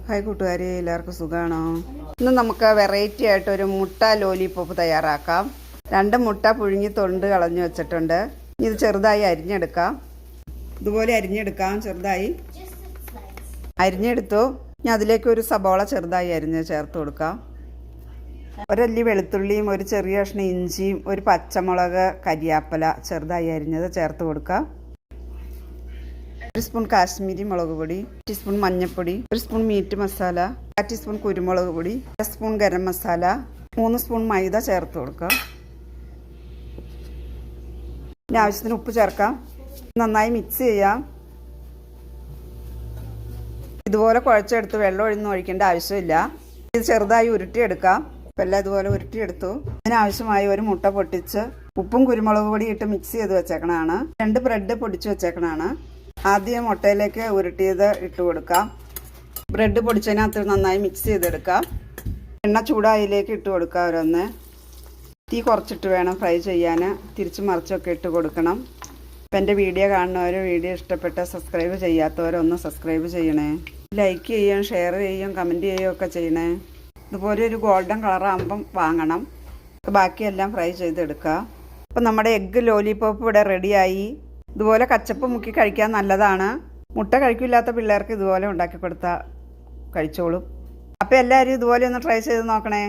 Hi കൂട്ടുകാരെ, എല്ലാവർക്കും സുഖമാണോ? ഇന്ന് നമുക്ക് വെറൈറ്റി ആയിട്ട് ഒരു മുട്ട ലോലിപോപ്പ് തയ്യാറാക്കാം. 2 മുട്ട പുഴുങ്ങി തൊണ്ട് കളഞ്ഞു വെച്ചിട്ടുണ്ട്. ഇത് ചെറുതായി അരിഞ്ഞെടുക്കാം. ഇതുപോലെ അരിഞ്ഞെടുക്കാം. ചെറുതായി അരിഞ്ഞെടുത്തു. ഇനി അതിലേക്ക് ഒരു സബോള ചെറുതായി അരിഞ്ഞ് ചേർത്ത് കൊടുക്കാം. ഒരല്ലി വെളുത്തുള്ളിയും ഒരു ചെറിയ കഷ്ണം ഇഞ്ചിയും ഒരു പച്ചമുളക് കരിയാപ്പല ചെറുതായി അരിഞ്ഞത് ചേർത്ത് കൊടുക്കാം. 1 സ്പൂൺ കാശ്മീരി മുളക് പൊടി, 1 ടീസ്പൂൺ മഞ്ഞൾപ്പൊടി, 1 സ്പൂൺ മീറ്റ് മസാല, 1 ടീസ്പൂൺ കുരുമുളക് പൊടി, 1 സ്പൂൺ ഗരം മസാല, 3 സ്പൂൺ മൈദ ചേർത്ത് കൊടുക്കാം. ഇനി ആവശ്യത്തിന് ഉപ്പ് ചേർക്കാം. നന്നായി മിക്സ് ചെയ്യാം. ഇതുപോലെ കുഴച്ചെടുത്ത് വെള്ളം ഒഴിക്കേണ്ട ആവശ്യമില്ല. ഇത് ചെറുതായി ഉരുട്ടിയെടുക്കാം. ഇപ്പം എല്ലാം ഇതുപോലെ ഉരുട്ടിയെടുത്തു. ഇതിനാവശ്യമായി ഒരു മുട്ട പൊട്ടിച്ച് ഉപ്പും കുരുമുളക് പൊടി ഇട്ട് മിക്സ് ചെയ്ത് വെച്ചേക്കണതാണ്. 2 ബ്രെഡ് പൊടിച്ച് വെച്ചേക്കണതാണ്. ആദ്യം മുട്ടയിലേക്ക് ഉരുട്ടിയത് ഇട്ട് കൊടുക്കാം. ബ്രെഡ് പൊടിച്ചതിനകത്ത് നന്നായി മിക്സ് ചെയ്തെടുക്കാം. എണ്ണ ചൂടായിലേക്ക് ഇട്ട് കൊടുക്കാം. ഓരോന്ന് തീ കുറച്ചിട്ട് വേണം ഫ്രൈ ചെയ്യാൻ. തിരിച്ച് മറിച്ചൊക്കെ ഇട്ട് കൊടുക്കണം. അപ്പം എൻ്റെ വീഡിയോ കാണുന്നവർ, വീഡിയോ ഇഷ്ടപ്പെട്ട സബ്സ്ക്രൈബ് ചെയ്യാത്തവരൊന്ന് സബ്സ്ക്രൈബ് ചെയ്യണേ. ലൈക്ക് ചെയ്യുകയും ഷെയർ ചെയ്യുകയും കമൻറ്റ് ചെയ്യുകയും ഒക്കെ ചെയ്യണേ. ഇതുപോലെ ഒരു ഗോൾഡൻ കളറാകുമ്പം വാങ്ങണം. ബാക്കിയെല്ലാം ഫ്രൈ ചെയ്തെടുക്കുക. അപ്പം നമ്മുടെ എഗ്ഗ് ലോലിപോപ്പ് ഇവിടെ റെഡിയായി. ഇതുപോലെ കച്ചപ്പ് മുക്കി കഴിക്കാൻ നല്ലതാണ്. മുട്ട കഴിക്കില്ലാത്ത പിള്ളേർക്ക് ഇതുപോലെ ഉണ്ടാക്കി കൊടുത്താൽ കഴിച്ചോളും. അപ്പോൾ എല്ലാവരും ഇതുപോലെ ഒന്ന് ട്രൈ ചെയ്ത് നോക്കണേ.